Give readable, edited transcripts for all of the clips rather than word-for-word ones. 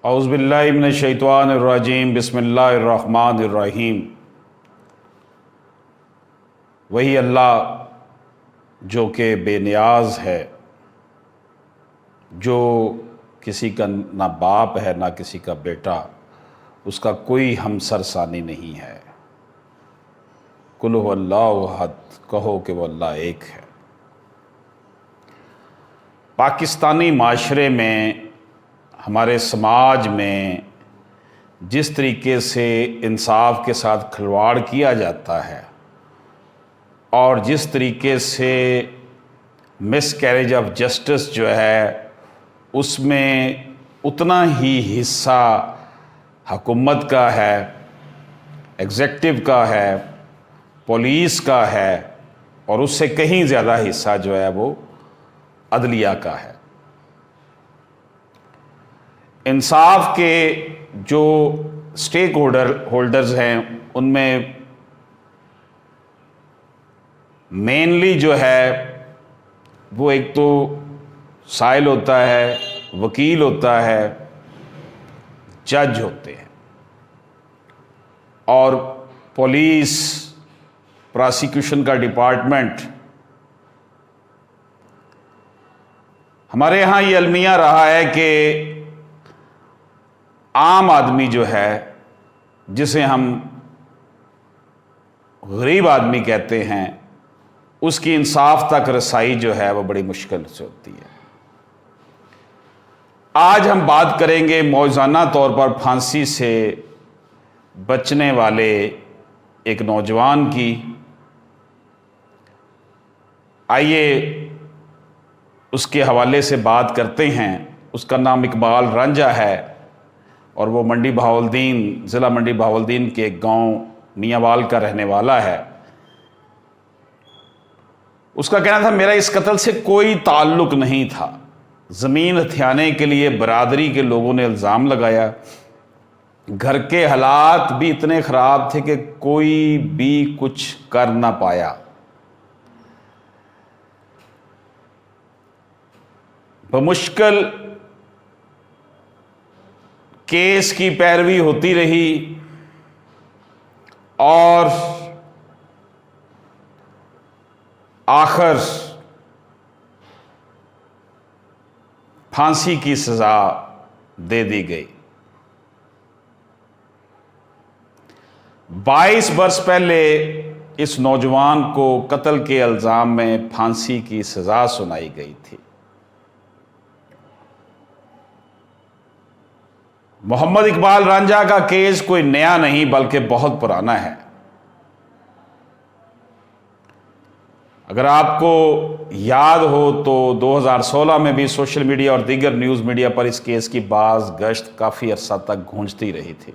औज़ुबिल्लाहि मिनश्शैतानिर्रजीम बिस्मिल्लाहिर्रहमानिर्रहीम। वही अल्लाह जो कि बेनियाज है, जो किसी का ना बाप है ना किसी का बेटा, उसका कोई हमसर सानी नहीं है। कुल हुवल्लाहु अहद, कहो कि वो अल्लाह एक है। पाकिस्तानी माशरे में, हमारे समाज में जिस तरीके से इंसाफ के साथ खिलवाड़ किया जाता है और जिस तरीके से मिसकैरेज ऑफ जस्टिस जो है उसमें उतना ही हिस्सा हुकूमत का है, एग्जेक्टिव का है, पुलिस का है और उससे कहीं ज़्यादा हिस्सा जो है वो अदलिया का है। इंसाफ के जो स्टेक होल्डर्स हैं उनमें मेनली जो है वो एक तो साइल होता है, वकील होता है, जज होते हैं और पुलिस, प्रोसिक्यूशन का डिपार्टमेंट। हमारे यहाँ ये अलमिया रहा है कि आम आदमी जो है, जिसे हम गरीब आदमी कहते हैं, उसकी इंसाफ तक रसाई जो है वो बड़ी मुश्किल से होती है। आज हम बात करेंगे मौज़ाना तौर पर फांसी से बचने वाले एक नौजवान की। आइए उसके हवाले से बात करते हैं। उसका नाम इकबाल रांझा है और वो मंडी बहावलदीन, ज़िला मंडी बहावलदीन के एक गांव मियांवाल का रहने वाला है। उसका कहना था, मेरा इस कत्ल से कोई ताल्लुक नहीं था। ज़मीन हथियाने के लिए बरादरी के लोगों ने इल्ज़ाम लगाया। घर के हालात भी इतने ख़राब थे कि कोई भी कुछ कर ना पाया। बमुश्किल केस की पैरवी होती रही और आखिर फांसी की सजा दे दी गई। 22 वर्ष पहले इस नौजवान को कत्ल के इल्जाम में फांसी की सजा सुनाई गई थी। मोहम्मद इकबाल रांझा का केस कोई नया नहीं बल्कि बहुत पुराना है। अगर आपको याद हो तो 2016 में भी सोशल मीडिया और दीगर न्यूज़ मीडिया पर इस केस की बाज़ गश्त काफ़ी अरसा तक गूंजती रही थी।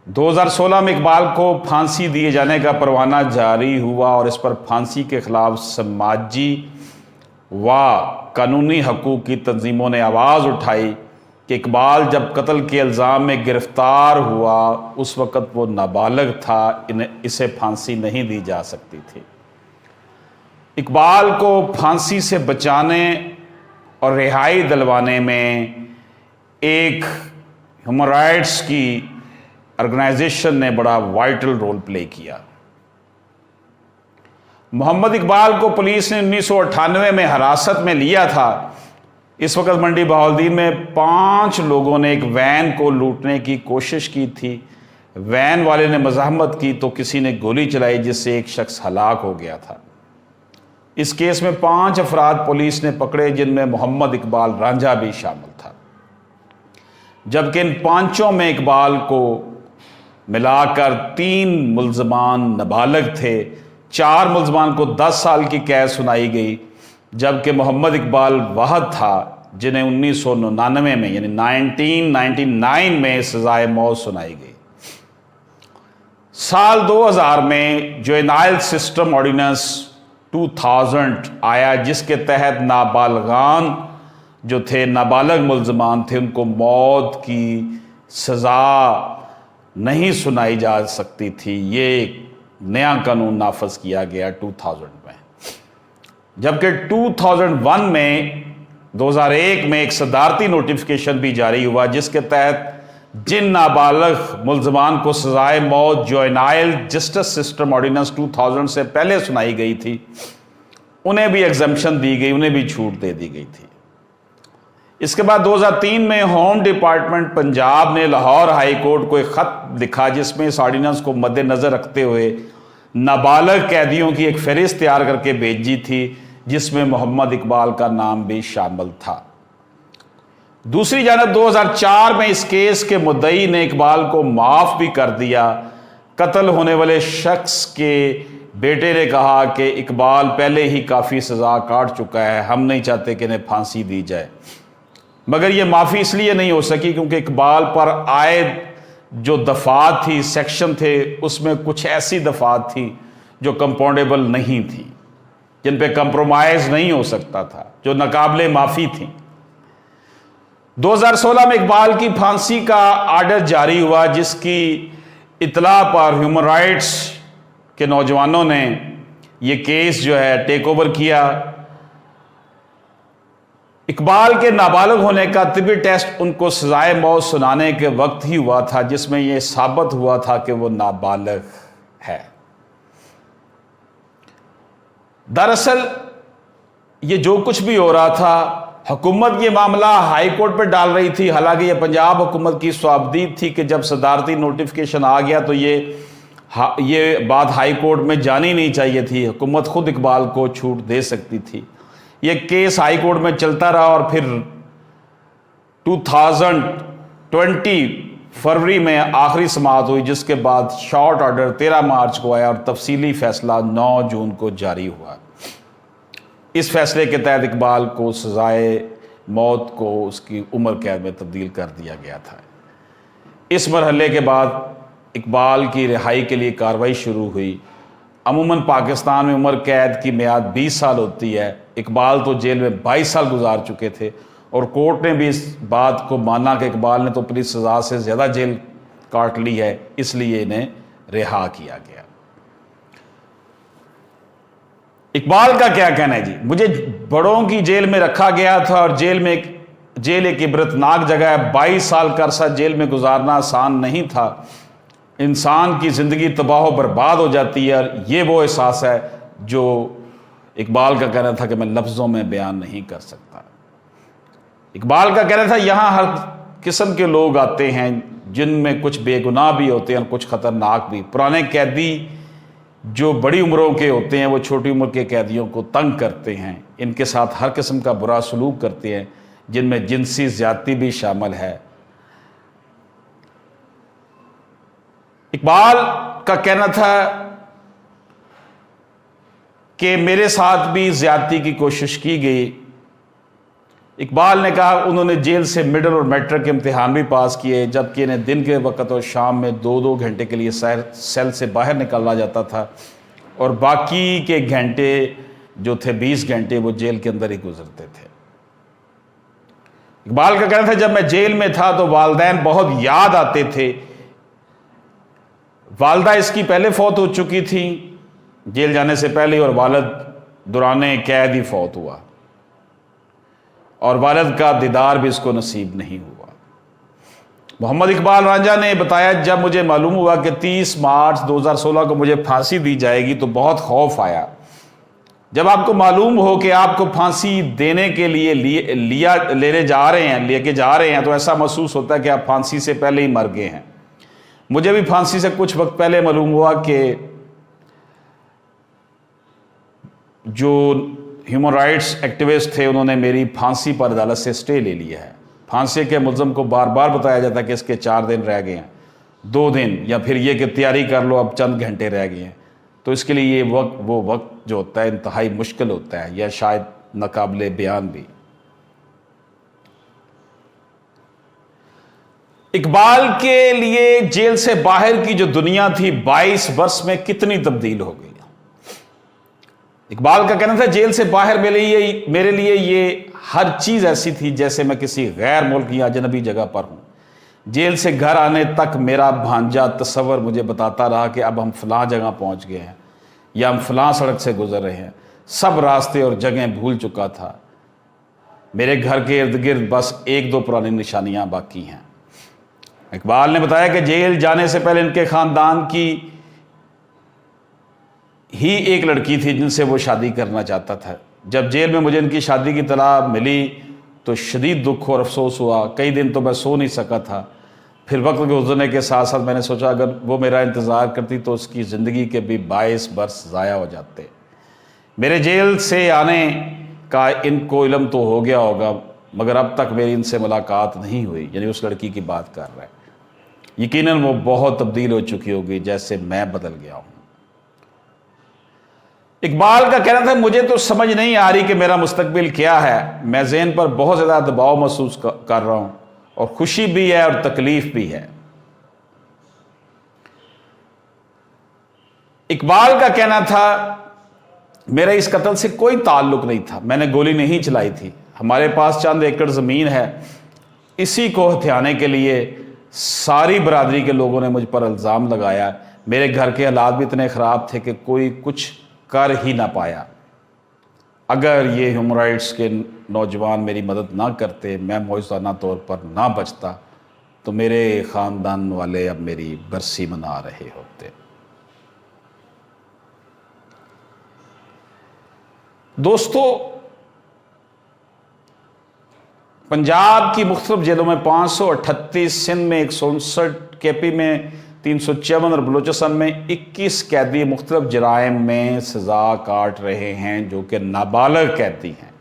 2016 में इकबाल को फांसी दिए जाने का परवाना जारी हुआ और इस पर फांसी के खिलाफ समाजी व कानूनी हकूक़ की तंजीमों ने आवाज़ उठाई कि इकबाल जब कत्ल के इल्ज़ाम में गिरफ्तार हुआ उस वक़्त वो नाबालिग था, इसे फांसी नहीं दी जा सकती थी। इकबाल को फांसी से बचाने और रिहाई दिलवाने में एक ह्यूमन राइट्स की ऑर्गेनाइजेशन ने बड़ा वाइटल रोल प्ले किया। मोहम्मद इकबाल को पुलिस ने 1998 में हिरासत में लिया था। इस वक्त मंडी बहावलदीन में 5 लोगों ने एक वैन को लूटने की कोशिश की थी। वैन वाले ने मज़ाहमत की तो किसी ने गोली चलाई जिससे एक शख्स हलाक हो गया था। इस केस में 5 अफराद पुलिस ने पकड़े जिनमें मोहम्मद इकबाल रांझा भी शामिल था। जबकि इन 5 में इकबाल को मिलाकर 3 मुल्ज़मान नाबालिग थे। 4 मुल्ज़मान को 10 साल की कैद सुनाई गई, जबकि मोहम्मद इकबाल वह था जिन्हें 1999 में यानी 1999 में सजाए मौत सुनाई गई। साल 2000 में जुवेनाइल सिस्टम ऑर्डिनेंस 2000 आया जिसके तहत नाबालगान जो थे, नाबालिग मुल्ज़मान थे, उनको मौत की सज़ा नहीं सुनाई जा सकती थी। ये नया कानून नाफज किया गया 2000 में। जबकि 2001 में 2001 में एक सदारती नोटिफिकेशन भी जारी हुआ जिसके तहत जिन नाबालिग मुल्जमान को सजाए मौत जुवेनाइल जस्टिस सिस्टम ऑर्डिनेंस 2000 से पहले सुनाई गई थी, उन्हें भी एग्जम्पशन दी गई, उन्हें भी छूट दे दी गई थी। इसके बाद 2003 में होम डिपार्टमेंट पंजाब ने लाहौर हाई कोर्ट को एक खत लिखा जिसमें इस ऑर्डिनेंस को मद्देनजर रखते हुए नाबालिग कैदियों की एक फहरिस्त तैयार करके भेजी थी जिसमें मोहम्मद इकबाल का नाम भी शामिल था। दूसरी जानब 2004 में इस केस के मुद्दई ने इकबाल को माफ भी कर दिया। कत्ल होने वाले शख्स के बेटे ने कहा कि इकबाल पहले ही काफ़ी सज़ा काट चुका है, हम नहीं चाहते कि इन्हें फांसी दी जाए। मगर यह माफ़ी इसलिए नहीं हो सकी क्योंकि इकबाल पर आयद जो दफ़ात थी, सेक्शन थे, उसमें कुछ ऐसी दफ़ात थी जो कंपाउंडेबल नहीं थी, जिन पे कंप्रोमाइज़ नहीं हो सकता था, जो नाकाबिले माफ़ी थी। 2016 में इकबाल की फांसी का आर्डर जारी हुआ जिसकी इतला पर ह्यूमन राइट्स के नौजवानों ने ये केस जो है टेक ओवर किया। इकबाल के नाबालिग होने का तिब्बी टेस्ट उनको सजाए मौत सुनाने के वक्त ही हुआ था जिसमें यह साबित हुआ था कि वो नाबालिग है। दरअसल ये जो कुछ भी हो रहा था, हुकूमत ये मामला हाई कोर्ट पर डाल रही थी। हालांकि ये पंजाब हुकूमत की स्वाबदीद थी कि जब सदारती नोटिफिकेशन आ गया तो ये बात हाई कोर्ट में जानी नहीं चाहिए थी। हुकूमत खुद इकबाल को छूट दे सकती थी। ये केस हाई कोर्ट में चलता रहा और फिर 2020 फरवरी में आखिरी समाअत हुई जिसके बाद शॉर्ट ऑर्डर 13 मार्च को आया और तफसीली फैसला 9 जून को जारी हुआ। इस फैसले के तहत इकबाल को सजाए मौत को उसकी उम्र कैद में तब्दील कर दिया गया था। इस मरहले के बाद इकबाल की रिहाई के लिए कार्रवाई शुरू हुई। अमूमन पाकिस्तान में उम्र कैद की मियाद 20 साल होती है। इकबाल तो जेल में 22 साल गुजार चुके थे और कोर्ट ने भी इस बात को माना कि इकबाल ने तो अपनी सज़ा से ज़्यादा जेल काट ली है, इसलिए इन्हें रिहा किया गया। इकबाल का क्या कहना है जी? मुझे बड़ों की जेल में रखा गया था और जेल एक इबरतनाक जगह है। 22 साल का अरसा जेल में गुजारना आसान नहीं था। इंसान की ज़िंदगी तबाह बर्बाद हो जाती है और ये वो एहसास है जो इकबाल का कहना था कि मैं लफ्ज़ों में बयान नहीं कर सकता। इकबाल का कहना था यहाँ हर किस्म के लोग आते हैं जिनमें कुछ बेगुनाह भी होते हैं और कुछ ख़तरनाक भी। पुराने कैदी जो बड़ी उम्रों के होते हैं वो छोटी उम्र के कैदियों को तंग करते हैं, इनके साथ हर किस्म का बुरा सलूक करते हैं जिनमें जिनसी ज़्यादती भी शामिल है। इकबाल का कहना था कि मेरे साथ भी ज़्यादती की कोशिश की गई। इकबाल ने कहा उन्होंने जेल से मिडिल और मैट्रिक के इम्तिहान भी पास किए जबकि इन्हें दिन के वक्त और शाम में 2-2 घंटे के लिए सेल से बाहर निकाला जाता था और बाकी के घंटे जो थे 20 घंटे वो जेल के अंदर ही गुजरते थे। इकबाल का कहना था जब मैं जेल में था तो वालिदैन बहुत याद आते थे। वालदा इसकी पहले फौत हो चुकी थी जेल जाने से पहले और वालिद दौराने कैद ही फौत हुआ और वालिद का दीदार भी इसको नसीब नहीं हुआ। मोहम्मद इकबाल रांझा ने बताया जब मुझे मालूम हुआ कि 30 मार्च 2016 को मुझे फांसी दी जाएगी तो बहुत खौफ आया। जब आपको मालूम हो कि आपको फांसी देने के लिए लेके जा रहे हैं तो ऐसा महसूस होता है कि आप फांसी से पहले ही मर गए हैं। मुझे भी फांसी से कुछ वक्त पहले मालूम हुआ कि जो ह्यूमन राइट्स एक्टिविस्ट थे उन्होंने मेरी फांसी पर अदालत से स्टे ले लिया है। फांसी के मुल्ज़म को बार बार बताया जाता है कि इसके 4 दिन रह गए हैं, 2 दिन, या फिर ये कि तैयारी कर लो अब चंद घंटे रह गए हैं। तो इसके लिए ये वो वक्त जो होता है इंतहाई मुश्किल होता है या शायद नाकाबिले बयान भी। इकबाल के लिए जेल से बाहर की जो दुनिया थी 22 वर्ष में कितनी तब्दील हो गई। इकबाल का कहना था जेल से बाहर मेरे लिए ये हर चीज़ ऐसी थी जैसे मैं किसी गैर मुल्क या अजनबी जगह पर हूँ। जेल से घर आने तक मेरा भांजा तस्वर मुझे बताता रहा कि अब हम फलां जगह पहुँच गए हैं या हम फलां सड़क से गुजर रहे हैं। सब रास्ते और जगह भूल चुका था। मेरे घर के इर्द गिर्द बस एक दो पुरानी निशानियां बाकी हैं। इकबाल ने बताया कि जेल जाने से पहले इनके ख़ानदान की ही एक लड़की थी जिनसे वो शादी करना चाहता था। जब जेल में मुझे इनकी शादी की इत्तला मिली तो शदीद दुख और अफसोस हुआ। कई दिन तो मैं सो नहीं सका था। फिर वक्त गुजरने के साथ साथ मैंने सोचा अगर वो मेरा इंतज़ार करती तो उसकी ज़िंदगी के भी 22 बरस ज़ाया हो जाते। मेरे जेल से आने का इनको इल्म तो हो गया होगा, मगर अब तक मेरी इनसे मुलाकात नहीं हुई। यानी उस लड़की की बात कर रहा है। यकीनन वो बहुत तब्दील हो चुकी होगी जैसे मैं बदल गया हूँ। इकबाल का कहना था मुझे तो समझ नहीं आ रही कि मेरा मुस्तकबिल क्या है। मैं ज़हन पर बहुत ज़्यादा दबाव महसूस कर रहा हूँ और खुशी भी है और तकलीफ भी है। इकबाल का कहना था मेरा इस कत्ल से कोई ताल्लुक नहीं था, मैंने गोली नहीं चलाई थी। हमारे पास चंद एकड़ ज़मीन है, इसी को हथियाने के लिए सारी बरादरी के लोगों ने मुझ पर इल्ज़ाम लगाया। मेरे घर के हालात भी इतने ख़राब थे कि कोई कुछ कर ही ना पाया। अगर ये ह्यूमन राइट्स के नौजवान मेरी मदद ना करते, मैं मौजूदा तौर पर ना बचता, तो मेरे ख़ानदान वाले अब मेरी बरसी मना रहे होते। दोस्तों, पंजाब की मुख्तलिफ जेलों में 538, सिंध में 159, केपी में 354 और बलूचिस्तान में 21 कैदी मुख्तलिफ जराइम में सज़ा काट रहे हैं, जो कि नाबालग कैदी हैं।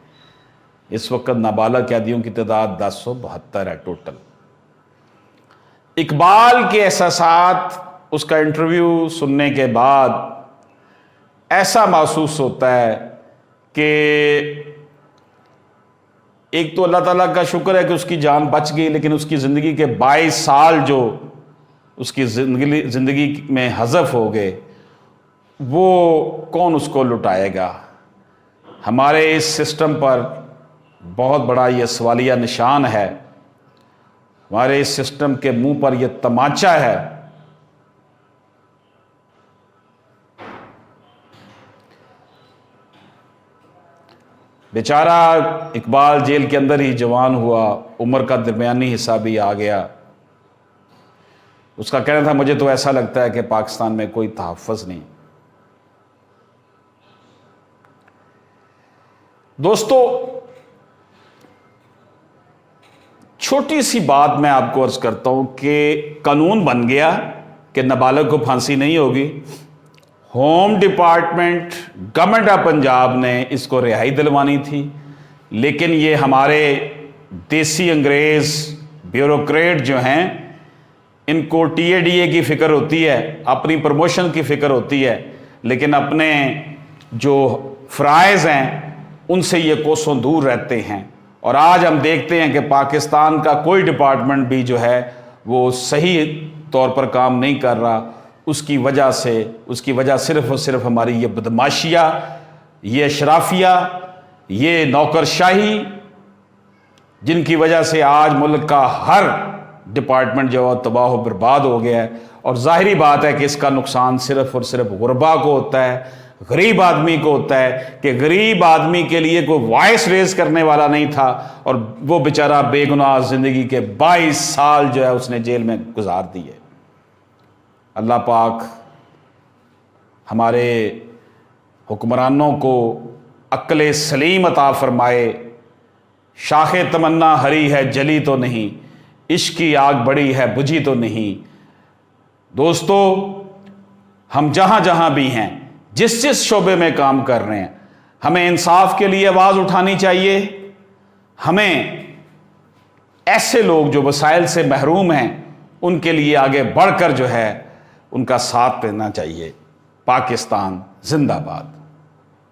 इस वक्त नाबालग कैदियों की तादाद 1072 है टोटल। इकबाल के एहसासात, उसका इंटरव्यू सुनने के बाद ऐसा महसूस होता है कि एक तो अल्लाह ताला का शुक्र है कि उसकी जान बच गई, लेकिन उसकी ज़िंदगी के 22 साल जो उसकी ज़िंदगी में हज़फ हो गए, वो कौन उसको लुटाएगा। हमारे इस सिस्टम पर बहुत बड़ा ये सवालिया निशान है। हमारे इस सिस्टम के मुंह पर यह तमाचा है। बेचारा इकबाल जेल के अंदर ही जवान हुआ, उम्र का दरमियानी हिस्सा भी आ गया। उसका कहना था मुझे तो ऐसा लगता है कि पाकिस्तान में कोई तहफ़्फ़ुज़ नहीं। दोस्तों, छोटी सी बात मैं आपको अर्ज करता हूं कि कानून बन गया कि नाबालिग को फांसी नहीं होगी। Home department, government of Punjab ने इसको रिहाई दिलवानी थी, लेकिन ये हमारे देसी अंग्रेज ब्यूरोक्रेट जो हैं, इनको टीएडीए की फ़िक्र होती है, अपनी प्रमोशन की फ़िक्र होती है, लेकिन अपने जो फ़राइज़ हैं उनसे ये कोसों दूर रहते हैं। और आज हम देखते हैं कि पाकिस्तान का कोई डिपार्टमेंट भी जो है वो सही तौर पर काम नहीं कर रहा। उसकी वजह सिर्फ़ और सिर्फ हमारी ये बदमाशिया, ये अशराफिया, ये नौकरशाही, जिनकी वजह से आज मुल्क का हर डिपार्टमेंट जो है तबाह बर्बाद हो गया है। और ज़ाहिरी बात है कि इसका नुकसान सिर्फ़ और सिर्फ गुरबा को होता है, गरीब आदमी को होता है, कि गरीब आदमी के लिए कोई वॉइस रेज करने वाला नहीं था और वो बेचारा बेगुनाह ज़िंदगी के 22 साल जो है उसने जेल में गुजार दिए। अल्लाह पाक हमारे हुक्मरानों को अक्ल सलीम अता फरमाए। शाख तमन्ना हरी है जली तो नहीं, इश्क की आग बड़ी है बुझी तो नहीं। दोस्तों, हम जहाँ जहाँ भी हैं, जिस जिस शोबे में काम कर रहे हैं, हमें इंसाफ के लिए आवाज़ उठानी चाहिए। हमें ऐसे लोग जो वसाइल से महरूम हैं उनके लिए आगे बढ़कर जो है उनका साथ देना चाहिए। पाकिस्तान जिंदाबाद।